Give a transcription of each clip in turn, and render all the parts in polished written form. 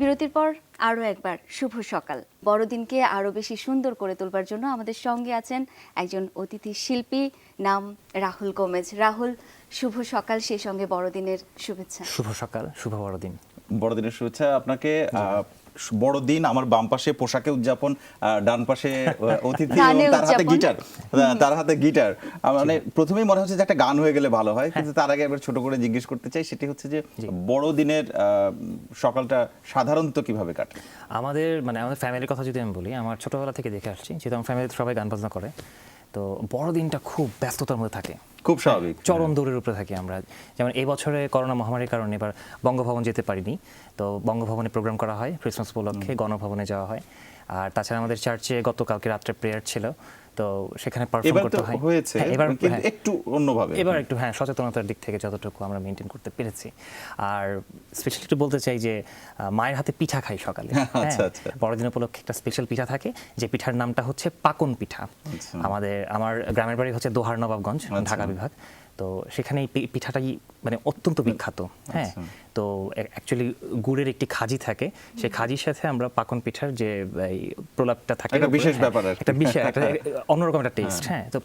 বিরতির পর আরও একবার শুভ সকাল। বড়দিনকে আরও বেশি সুন্দর করে তোলবার জন্য আমাদের সঙ্গে আছেন একজন অতিথি শিল্পী, নাম রাহুল গোমেজ। রাহুল, শুভ সকাল, সেই সঙ্গে বড়দিনের শুভেচ্ছা। শুভ সকাল, শুভ বড়দিন। বড়দিনের শুভেচ্ছা আপনাকে। বড়দিন আমার বাম পাশে পোশাকে উদযাপন, ডান পাশে অতিথি তার হাতে গিটার। মানে প্রথমেই মনে হচ্ছে যে একটা গান হয়ে গেলে ভালো হয়, কিন্তু তার আগে এবার ছোট করে জিজ্ঞেস করতে চাই, সেটি হচ্ছে যে বড়দিনের সকালটা সাধারণত কিভাবে কাটে? আমাদের ফ্যামিলির কথা যদি আমি বলি, আমার ছোটবেলা থেকে দেখে আসছি, যেহেতু আমার ফ্যামিলিতে সবাই গান বাজনা করে, তো বড়দিনটা খুব ব্যস্ততার মধ্যে থাকে, খুব স্বাভাবিক, চরম দৌড়ের উপরে থাকি আমরা। যেমন এই বছরে করোনা মহামারীর কারণে এবার বঙ্গভবন যেতে পারিনি, তো বঙ্গভবনে প্রোগ্রাম করা হয় ক্রিসমাস উপলক্ষে, গণভবনে যাওয়া হয়। আর তাছাড়া আমাদের চার্চে গতকালকে রাত্রে প্রেয়ার ছিল, তো সেখানে পারফর্ম করতে হয়। এবার একটু অন্যভাবে, এবার একটু সচেতনতার দিক থেকে যতটুকু আমরা মেনটেন করতে পেরেছি। আর স্পেশালি একটু বলতে চাই যে মায়ের হাতে পিঠা খাই সকালে। বড়দিন উপলক্ষে একটা স্পেশাল পিঠা থাকে, যে পিঠার নামটা হচ্ছে পাকন পিঠা। আমার গ্রামের বাড়ি হচ্ছে দোহার নবাবগঞ্জ, ঢাকা বিভাগ। তো সেখানে এই পিঠাটাই মানে অত্যন্ত বিখ্যাত। হ্যাঁ, তো অ্যাকচুয়ালি গুড়ের একটি খাজি থাকে, সেই খাজির সাথে আমরা পাকন পিঠার যে প্রলাপটা থাকে, একটা বিশেষ ব্যাপার, একটা বিশেষ, একটা অন্যরকম একটা টেস্ট। হ্যাঁ, তো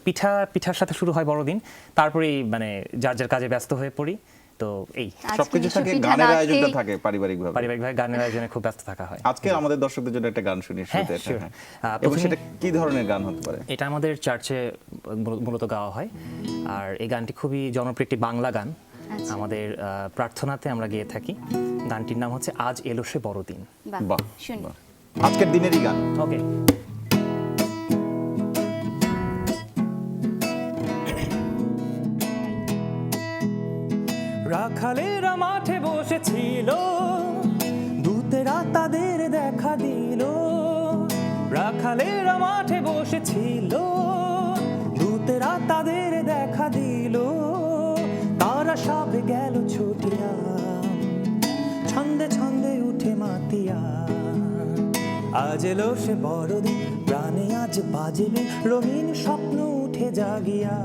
পিঠার সাথে শুরু হয় বড়দিন, তারপরেই মানে যার যার কাজে ব্যস্ত হয়ে পড়ি। তো এই সবকিছু থাকে, গানের আয়োজনটা থাকে পারিবারিকভাবে গানের আয়োজনে খুব ব্যস্ত থাকা হয়। আজকে আমাদের দর্শকদের জন্য একটা গান শুনি শুরুতে। এবং সেটা কি ধরনের গান হতে পারে? এটা আমাদের চার্চে মূলত গাওয়া হয়, আর এই গানটি খুবই জনপ্রিয় একটি বাংলা গান। আমাদের প্রার্থনাতে আমরা গেয়ে থাকি। গানটির নাম হচ্ছে আজ এলো সে বড়দিন। বাহ, আজকের দিনেরই গান। ওকে। রাখালেরা মাঠে বসেছিল, দূতেরা তাদের দেখা দিল। রাখালেরা মাঠে বসেছিল, দূতেরা তাদের দেখা দিল। তারা সব গেল ছুটিয়া, ছন্দে ছন্দে উঠে মাতিয়া। আজ এলো সে বড়দিন, প্রাণে আজ বাজবে রঙিন স্বপ্ন উঠে জাগিয়া।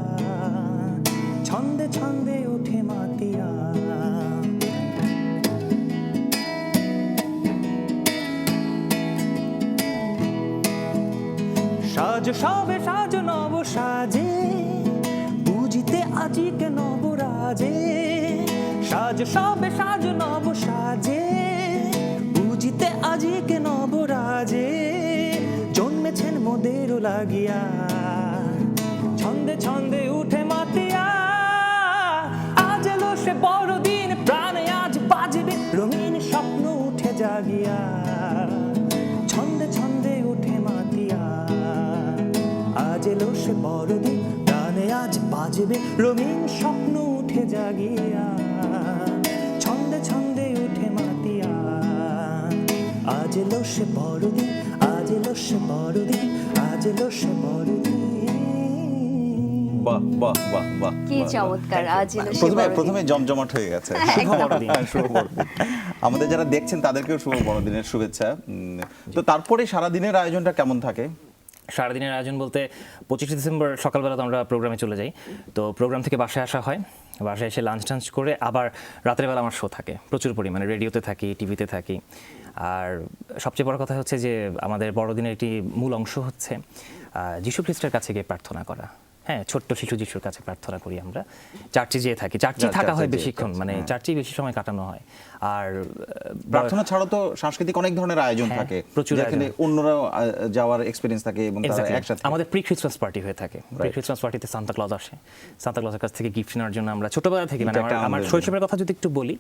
ছন্দে ছন্দে উঠে মাতিয়া। সাজ সবে সাজ নব সাজে, বুঝিতে আজিকে নবরাজে। সাজ সবে সাজ নব সাজে, বুঝিতে আজিকে নবরাজে। জন্মেছেন মোদেরও লাগিয়া, ছন্দে ছন্দে উঠে মাতিয়া। আজ এলো সে বড়দিন, প্রাণে আজ বাজবে রঙিন স্বপ্ন উঠে জাগিয়া। ছন্দে ছন্দে উঠে মাতিয়া। আজ এলো সে বড়দিন, প্রাণে আজ বাজবে রঙিন স্বপ্ন উঠে জাগিয়া। ছন্দে ছন্দে উঠে মাতিয়া। আজ এলো সে বড়দিন, আজ এলো সে বড়দিন, আজ এলো সে বড়দিন। বাহ বাহ বাহ বাহ, কি চমৎকার! আজ এলো সে বড়দিন। প্রথমে জমজমাট হয়ে গেছে। শুভ বড়দিন। শুভ বড়দিন। আমাদের যারা দেখছেন তাদেরকেও শুভ বড়দিনের শুভেচ্ছা। তো তারপরে সারা দিনের আয়োজনটা কেমন থাকে? সারাদিনের আয়োজন বলতে 25 ডিসেম্বর সকালবেলা তো আমরা প্রোগ্রামে চলে যাই, তো প্রোগ্রাম থেকে বাসায় আসা হয়, বাসায় এসে লাঞ্চ টাঞ্চ করে আবার রাতের বেলা আমার শো থাকে প্রচুর পরিমাণে, রেডিওতে থাকি, টিভিতে থাকি। আর সবচেয়ে বড় কথা হচ্ছে যে আমাদের বড়দিনের একটি মূল অংশ হচ্ছে যীশু খ্রিস্টের কাছে গিয়ে প্রার্থনা করা। হ্যাঁ, ছোট্ট শিশু যিশুর কাছে প্রার্থনা করি আমরা। চার্চে যেয়ে থাকি, চার্চে থাকা হয় বেশিক্ষণ, মানে চার্চেই বেশি সময় কাটানো হয়। আর প্রার্থনা ছাড়াও তো সাংস্কৃতিক অনেক ধরনের আয়োজন থাকে, যেখানে অন্যরাও যাওয়ার এক্সপেরিয়েন্স থাকে এবং তারা একসাথে। আমাদের প্রি ক্রিসমাস পার্টি হয়ে থাকে। প্রি ক্রিসমাস পার্টিতে সান্তা ক্লজ আসে, সান্তা ক্লজের কাছ থেকে গিফট নেওয়ার জন্য আমরা ছোটবেলা থেকে, মানে আমার শৈশবের কথা যদি একটু বলি,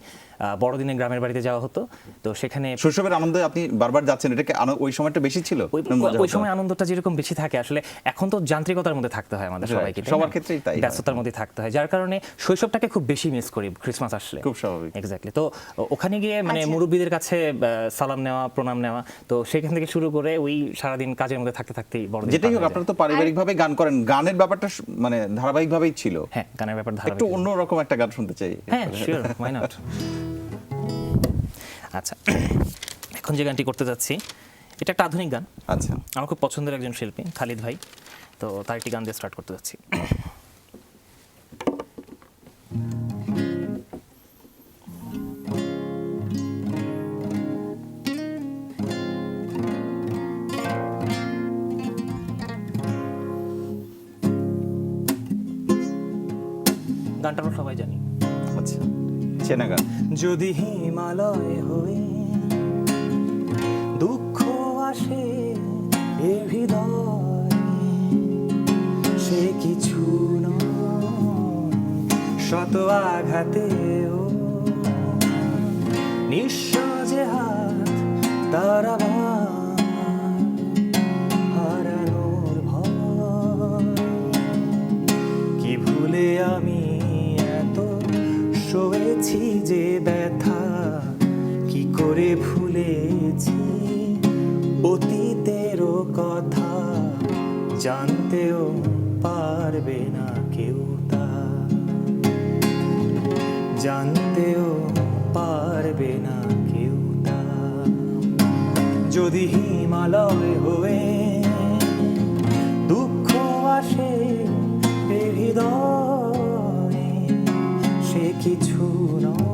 বড়দিনে গ্রামের বাড়িতে যাওয়া হতো, তো সেখানে শৈশবের আনন্দ আপনি বারবার যাচ্ছেন, এটা কি ওই সময়টা বেশি ছিল? ওই সময় আনন্দটা যেরকম বেশি থাকে, আসলে এখন তো যান্ত্রিকতার মধ্যে থাকতে হয় আমাদের সবাইকে, সবার ক্ষেত্রেই তাই, ব্যস্ততার মধ্যে থাকতে হয়, যার কারণে শৈশবটাকে খুব বেশি মিস করি ক্রিসমাস আসলে। খুব স্বাভাবিক। এক্স্যাক্টলি। তো ওখানে গিয়ে মানে মুরব্বীদের কাছে সালাম নেওয়া, প্রণাম নেওয়া, তো সেখান থেকে শুরু করে ওই সারাদিন কাজের মধ্যে থাকতে থাকতেই বড়দিন। যেটাই হোক, আপনারা তো পারিবারিকভাবে গান করেন, গানের ব্যাপারটা মানে ধারাবাহিকভাবেই ছিল। হ্যাঁ, গানের ব্যাপার ধারাবাহিক। একটু অন্যরকম একটা গান শুনতে চাই। হ্যাঁ, শিওর, হোয়াই নট। আচ্ছা, এখন যে গানটি করতে যাচ্ছি, এটা একটা আধুনিক গান। আচ্ছা, আমার খুব পছন্দের একজন শিল্পী খালিদ ভাই, তো তার একটি গান দিয়ে স্টার্ট করতে যাচ্ছি। গানটা আমরা সবাই জানি। আচ্ছা, চেনা গান। যদি হিমালয় হয়ে দুঃখ আসে এ হৃদয়ে, সে কিছু নয় শত আঘাতেও, নিঃস্ব যে হাত তারা হারানোর ভয়। কি ভুলে আমি এত সয়েছি যে ব্যথা, কি করে ভুলেছি অতীতেরও কথা, জানতেও পারবে না কেউ তা, জানতেও পারবে না কেউ তা। যদি হিমালয় হয়ে দুঃখ আসে এ হৃদয়ে, সে কিছু নয়।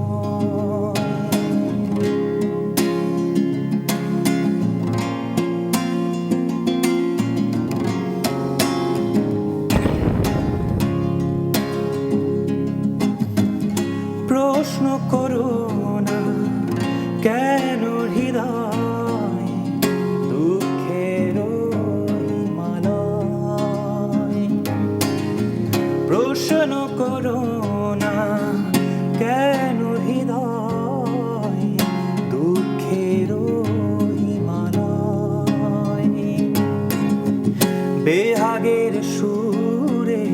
প্রশ্ন করো না কেন হৃদয় দুঃখের হিমালয়, প্রশ্ন করো না কেন হৃদয় দুঃখের হিমালয়। বেহাগের সুরে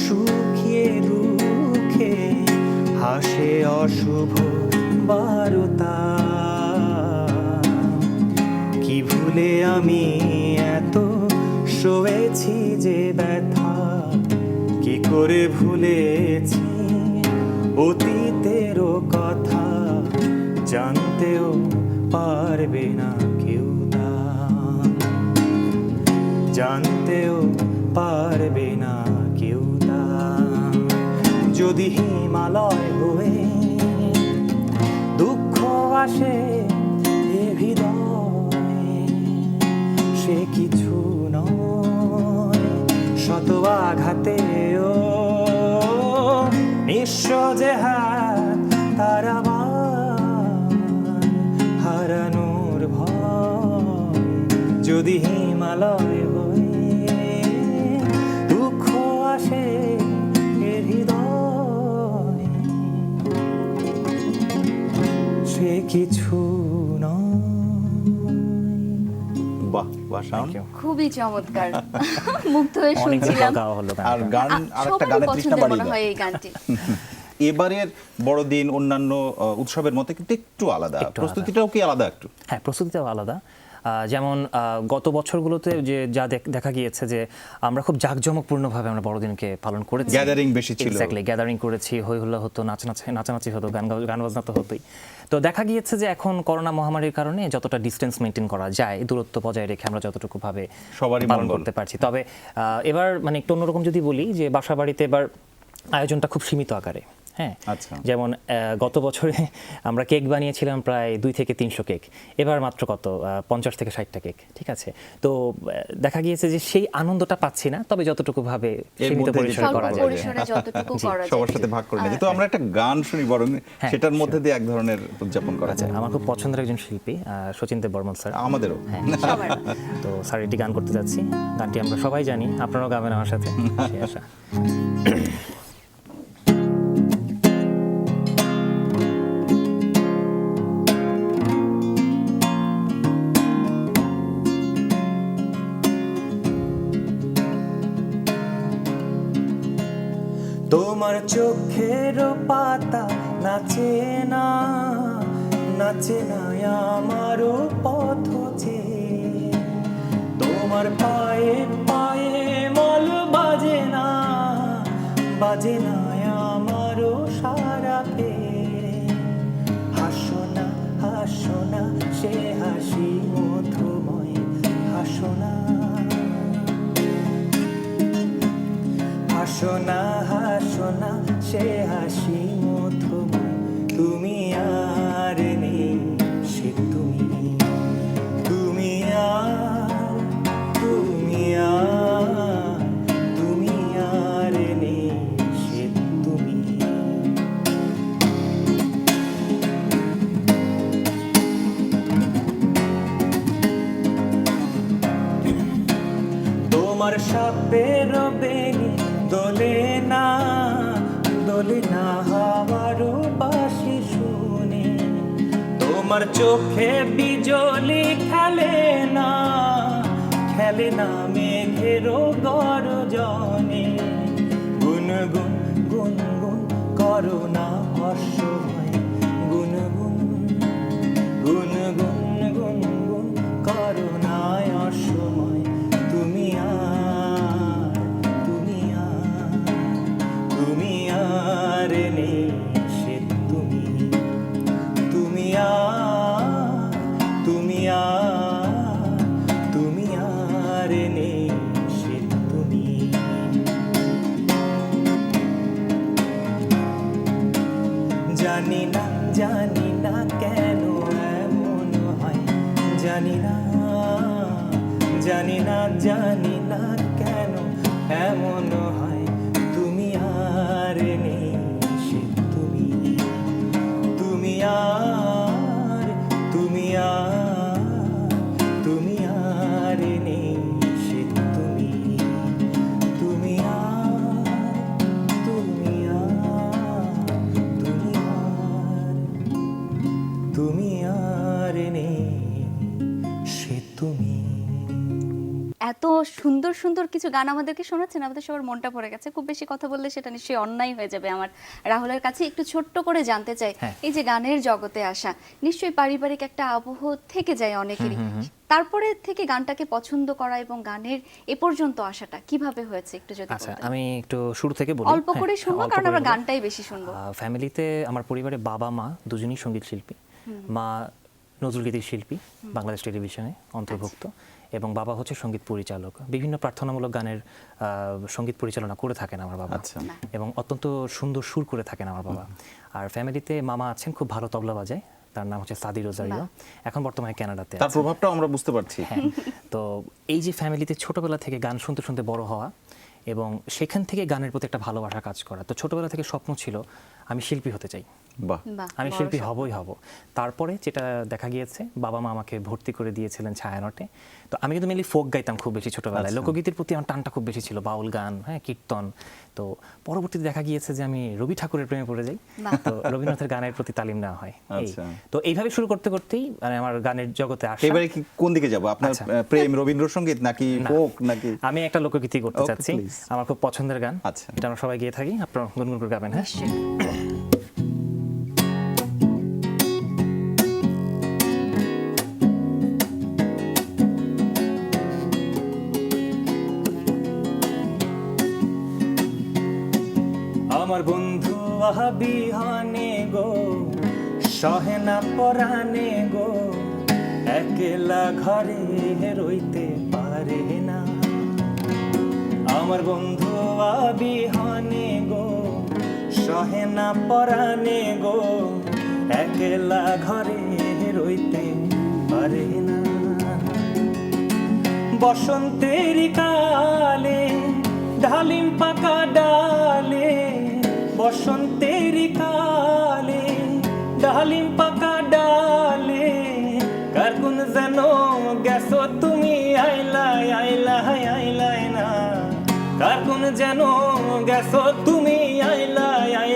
সুখিয়ে দুঃখে হাসে অশুভ বারতা, কি ভুলে আমি এত সয়েছি যে ব্যথা, কি করে ভুলেছি অতীতেরও কথা, জানতেও পারবে না কেউ তা, জানতেও পারবে না কেউ তা। যদি হিমালয় হয়ে দুঃখ আসে এ হৃদয়ে, সে কিছু নয় শত আঘাতেও, নিঃস্ব যে হাত তারা হারানোর ভয়। যদি হিমালয় হয়ে দুঃখ আসে এ হৃদয়ে, সে কিছু নয়। বাহ বাহ, সাউন্ড খুবই চমৎকার, মুগ্ধ হয়ে অনেক শুনছিলাম। গাওয়া হলো আর গান আরেকটা সবারই গানের তৃষ্ণা পছন্দের বাড়িয়ে মনে দেয়। হয় এই গানটি। এবারের বড়দিন অন্যান্য উৎসবের মতো কিন্তু একটু আলাদা, একটু প্রস্তুতিটাও কি আলাদা একটু? হ্যাঁ, প্রস্তুতিটাও আলাদা। যেমন গত বছরগুলোতে যে যা দেখা গিয়েছে যে আমরা খুব জাঁকজমকপূর্ণভাবে আমরা বড়দিনকে পালন করেছি। গ্যাদারিং বেশি ছিল। এক্স্যাক্টলি, গ্যাদারিং করেছি, হই হুল্লা হতো, নাচানাচি হতো, গান বাজনা তো হতোই। তো দেখা গিয়েছে যে এখন করোনা মহামারীর কারণে যতটা ডিস্টেন্স মেনটেন করা যায়, দূরত্ব বজায় রেখে আমরা যতটুকু ভাবে সবারই পালন মঙ্গল। করতে পারছি। তবে এবার মানে একটু অন্যরকম যদি বলি যে বাসা বাড়িতে এবার আয়োজনটা খুব সীমিত আকারে। হ্যাঁ, আচ্ছা। যেমন গত বছরে আমরা কেক বানিয়েছিলাম প্রায় 2 থেকে 300 কেক, এবার মাত্র কত 50 থেকে 60টা কেক। ঠিক আছে, তো দেখা গিয়েছে যে সেই আনন্দটা পাচ্ছি না, তবে যতটুকু ভাবে সীমিত মধ্যে পরিসরে করা স্বল্প যায়। পরিসরে যতটুকু করা যায়। সবার সাথে ভাগ করে নিয়েছি। তো আমরা একটা গান শুনি বরং, হ্যাঁ, সেটার মধ্যে দিয়ে এক ধরনের উদযাপন করা আচ্ছা, যায়। আমার খুব পছন্দের একজন শিল্পী সচিন দেব বর্মন স্যার। আমাদেরও। হ্যাঁ, সবার। তো স্যার এটি গান করতে যাচ্ছি। গানটি আমরা সবাই জানি, আপনারাও গাবেন আমার সাথে। সেই আশা। তোমার চোখের পাতা নাচে না, নাচে না আমারও পথ চেয়ে। তোমার পায়ে পায়ে মল বাজে না, বাজে না আমারও সারা পেয়ে। হাসো না, হাসো না, সে হাসি মধুময়, হাসো না, হাসো না, হাসো না, সে হাসি মধুময়। তুমি আর নেই, সে তুমি, তুমি আর, তুমি আর, তুমি আর নেই, সে তুমি। সাপের বেনি দোলে না হাওয়ার বাঁশি শুনে, তোমার চোখে বিজলি খেলে না মেঘের গর্জনে, গুনগুন গুনগুন করো না অসময়, গুনগুন গুনগুন গুনগুন করো না অসময়, তুমি আর নেই সে তুমি, তুমি আর নেই সে তুমি। জানি না কেন এমন হয়, জানি না কেন এমন হয়, তুমি আর নেই সে তুমি, তুমি আর নেই সে তুমি, তুমি আর নেই সে তুমি। এত সুন্দর সুন্দর কিছু গান আমাদেরকে শোনাচ্ছেন, আমাদের সবার মনটা পড়ে গেছে। খুব বেশি কথা বললে সেটা নিশ্চয়ই অন্যায় হয়ে যাবে আমার। রাহুলের কাছে একটু ছোট্ট করে জানতে চাই, এই যে গানের জগতে আসা, নিশ্চয়ই পারিবারিক একটা আবহ থেকে যায় অনেকেরই, তারপরে থেকে গানটাকে পছন্দ করা এবং গানের এ পর্যন্ত আসাটা কিভাবে হয়েছে একটু যদি আচ্ছা, বলতেন। আমি একটু শুরু থেকে বলি। অল্প করে শুনবো, অল্প কারণ করে আমরা বলি। গানটাই বেশি শুনবো। ফ্যামিলিতে আমার পরিবারে বাবা মা দুজনেই সঙ্গীত শিল্পী। মা নজরুলগীতির শিল্পী, বাংলাদেশ টেলিভিশনে অন্তর্ভুক্ত, এবং বাবা হচ্ছে সঙ্গীত পরিচালক। বিভিন্ন প্রার্থনামূলক গানের সঙ্গীত পরিচালনা করে থাকেন আমার বাবা, এবং অত্যন্ত সুন্দর সুর করে থাকেন আমার বাবা। আর ফ্যামিলিতে মামা আছেন, খুব ভালো তবলা বাজায়, তার নাম হচ্ছে সাদি রোজারিও, এখন বর্তমানে কানাডাতে তার আছে। প্রভাবটাও আমরা বুঝতে পারছি। তো এই যে ফ্যামিলিতে ছোটবেলা থেকে গান শুনতে শুনতে বড় হওয়া, এবং সেখান থেকে গানের প্রতি একটা ভালোবাসা কাজ করা। তো ছোটবেলা থেকে স্বপ্ন ছিল আমি শিল্পী হতে চাই, বাহ, আমি শিল্পী হবই হব। তারপরে যেটা দেখা গিয়েছে, বাবা মা আমাকে ভর্তি করে দিয়েছিলেন ছায়ানটে। তো আমি কিন্তু মেনলি ফোক গাইতাম খুব বেশি ছোটবেলায়, লোকগীতির প্রতি আমার টানটা খুব বেশি ছিল, বাউল গান, কীর্তন। তো পরবর্তীতে দেখা গিয়েছে যে আমি রবি ঠাকুরের প্রেমে পড়ে যাই, তো রবীন্দ্রনাথের গানের প্রতি তালিম নেওয়া হয়। তো এইভাবে শুরু করতে করতেই মানে আমার গানের জগতে আসা। এবারে কি কোন দিকে যাব? আপনার প্রেম রবীন্দ্রসঙ্গীত নাকি ফোক নাকি? আমি একটা লোকগীতি করতে চাচ্ছি, আমার খুব পছন্দের গান। আচ্ছা, এটা আমরা সবাই গিয়ে থাকি, আপনারা গুনগুন করে গাবেন। হ্যাঁ, আমার বন্ধু বিহানে গো, সহে না পরানে গো, একলা ঘরে রইতে পারে না। আমার বন্ধু বিহানে গো, সহে না পরানে গো, একলা ঘরে রইতে পারে না। বসন্তের কালে ঢালিম পাকা ডালে, বসন্তের কালে ডালিম পাকা ডালে, কার গুণ যেন গেছো তুমি আইলাই আইলাই না, কার গুণ যেন গেছো তুমি আইলাই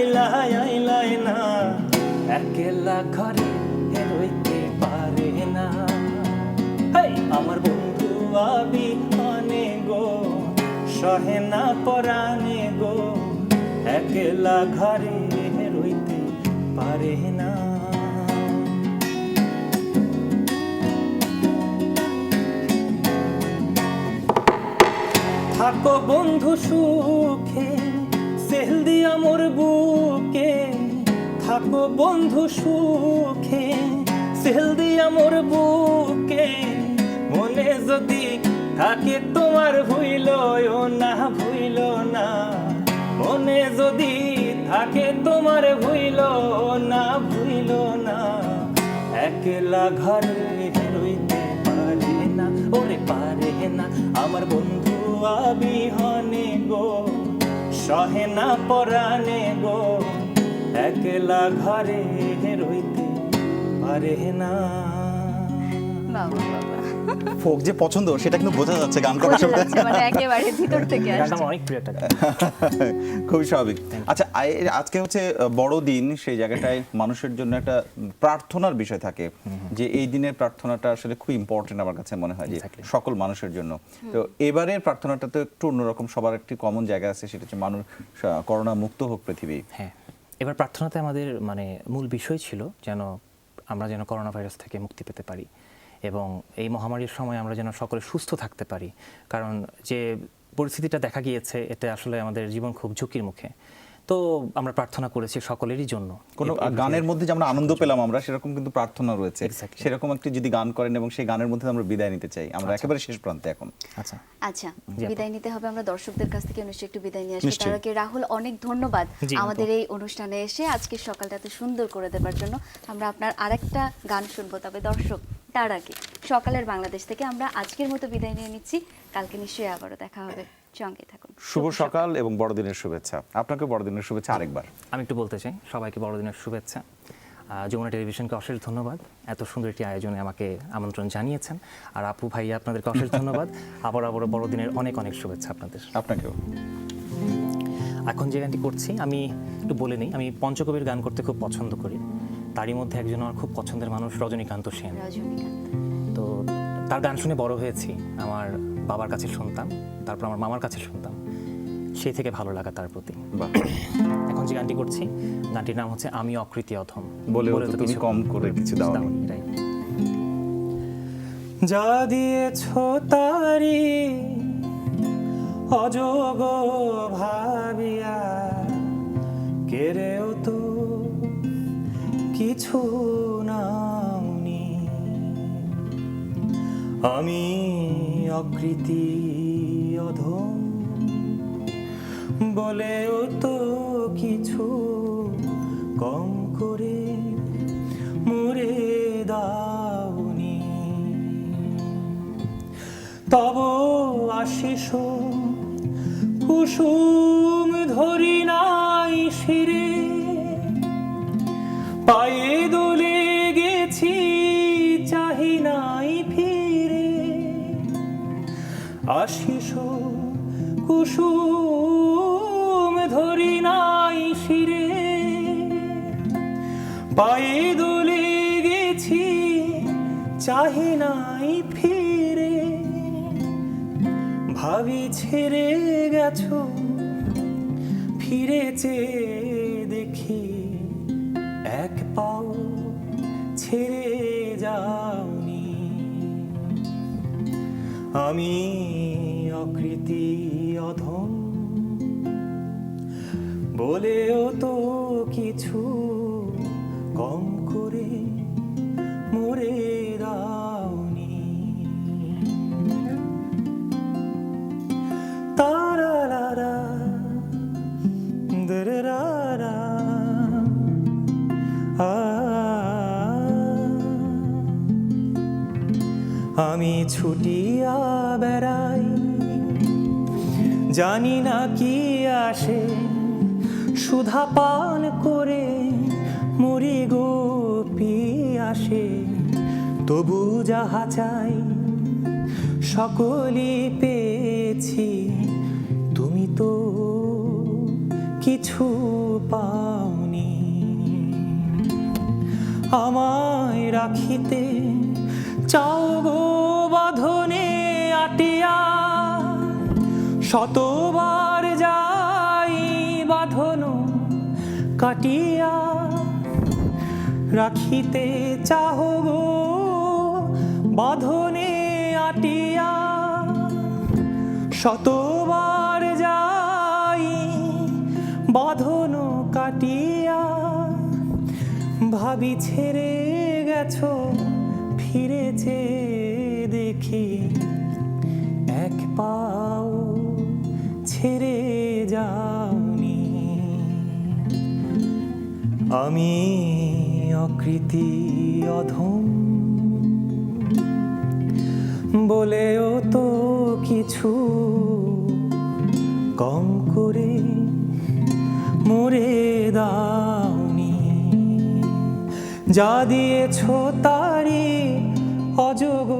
না। একলা ঘরে রইতে পারে না, আমার বন্ধু বিহানে গো, সহে না পরানে গো, একলা ঘরে রইতে পারে না। থাকো বন্ধু সুখে, সেল দিয়া মোর বুকে, থাকো বন্ধু সুখে, সেল দিয়া মোর বুকে, মনে যদি থাকে তোমার ভুইল না, ভুইল না, মনে যদি থাকে তোমার ভুইল না, ভুইল না। একলা ঘরে রইতে পারে না, ওরে পারে না, আমার বন্ধু বিহানে গো, সহে না পরানে গো, একলা ঘরে রইতে পারে না। বাবা বাবা। ফোক যে পছন্দ সেটা কিন্তু বোঝা যাচ্ছে গান করার বোঝা সময়। যাচ্ছে, মানে একেবারে ভিতর থেকে গানটা আসছে। আমার অনেক প্রিয় একটা গান। খুবই স্বাভাবিক। আচ্ছা, আজকে হচ্ছে বড়দিন, সেই জায়গাটায় মানুষের জন্য একটা প্রার্থনার বিষয় থাকে, যে এই দিনের প্রার্থনাটা আসলে খুব ইম্পর্টেন্ট আমার কাছে মনে হয়, যে Exactly. সকল মানুষের জন্য। তো এবারের প্রার্থনাটা তো একটু অন্যরকম, সবার একটি কমন জায়গা আছে, সেটা হচ্ছে মানুষ করোনা মুক্ত হোক পৃথিবী। হ্যাঁ, এবার প্রার্থনাতে আমাদের মানে মূল বিষয় ছিল আমরা যেন করোনা ভাইরাস থেকে মুক্তি পেতে পারি এবং এই মহামারীর সময় আমরা যেন সকলে সুস্থ থাকতে পারি, কারণ যে পরিস্থিতিটা দেখা গিয়েছে এতে আসলে আমাদের জীবন খুব ঝুঁকির মুখে। তো আমরা প্রার্থনা করেছি সকলেরই জন্য। কোনো গানের মধ্যে যেমন আনন্দ পেলাম আমরা, সেরকম কিন্তু প্রার্থনা রয়েছে। Exactly. সেরকম একটি যদি গান করেন এবং সেই গানের মধ্যে আমরা বিদায় নিতে চাই, আমরা একেবারে শেষ প্রান্তে এখন। আচ্ছা, আচ্ছা, জি, আপু। বিদায় নিতে হবে, আমরা দর্শকদের কাছ থেকে নিশ্চয়ই একটু বিদায় নিয়ে আসবো। নিশ্চয়ই। তার আগে রাহুল, অনেক ধন্যবাদ জি, আপু। আমাদের এই অনুষ্ঠানে এসে আজকে সকালটা এত সুন্দর করে দেবার জন্য। আমরা আপনার আরেকটা গান শুনবো, তবে দর্শক তার আগে সকালের বাংলাদেশ থেকে আমরা আজকের মতো বিদায় নিয়ে নিচ্ছি। কালকে নিশ্চয়ই আবারও দেখা হবে, সঙ্গে থাকুন। শুভ সকাল এবং বড়দিনের শুভেচ্ছা। আপনাকে বড়দিনের শুভেচ্ছা আরেকবার। আমি একটু বলতে চাই সবাইকে বড়দিনের শুভেচ্ছা। যমুনা টেলিভিশনকে অশেষ ধন্যবাদ, এত সুন্দর একটি আয়োজনে আমাকে আমন্ত্রণ জানিয়েছেন। আর আপু ভাইয়া আপনাদেরকে অশেষ ধন্যবাদ। আবারও বড়দিনের অনেক অনেক শুভেচ্ছা আপনাদের। আপনাকেও। এখন যে গানটি করছি আমি একটু বলে নিই, আমি পঞ্চকবির গান করতে খুব পছন্দ করি। তারই মধ্যে একজন আমার খুব পছন্দের মানুষ রজনীকান্ত সেন। রজনীকান্ত। তো তার গান শুনে বড় হয়েছি, আমার বাবার কাছে শুনতাম, তারপর আমার মামার কাছে শুনতাম, সেই থেকে ভালো লাগা তার প্রতি। বাহ, এখন যে গানটি করছি, গানটির নাম হচ্ছে আমি অকৃতি অধম। বলেও বলে তো তো তুমি কিছু কম করে কিছু দাও নি। right? যা দিয়েছ তারি অযোগ ভাবিয়া, কেড়েও তো কিছু নাওনি। আমি অকৃতি অধম বলেও তো কিছু কম করে মুড়ে দাওনি। তব আশিস কুসুম ধরি নাই শিরে, পায়ে দোলে গেছি চাহি নাই ফিরে। আশিস কুসুম ধরি নাই শিরে, পায়ে দোলে গেছি চাহি নাই ফিরে। ভাবি ছেড়ে গেছো ফিরে চেয়ে দেখি, এক পাও ছেড়ে যাওনি। আমি অকৃতি অধম বলেও তো কিছু কম করে মরে দাওনি। তারারা দরারা আমি ছুটিয়া বেড়াই, জানি না কি আসে, সুধা পান করে মরি গো পিয়াসে। তবু যাহা চাই সকলই পেয়েছি, তুমি তো কিছু পাওনি। আমায় রাখিতে চাও গো বাঁধনে আটিয়া, শতবার যাই বাঁধন কাটিয়া। রাখিতে চাহ গো বাঁধনে আটিয়া, শতবার যাই বাঁধন কাটিয়া। ভাবি ছেড়ে গেছো ফিরেছে দেখি, এক পাও ছেড়ে যাওনি। আমি অকৃতি অধম বলেও তো কিছু কম করে মরে দাওনি। যা দিয়েছ তারি অযোগ্য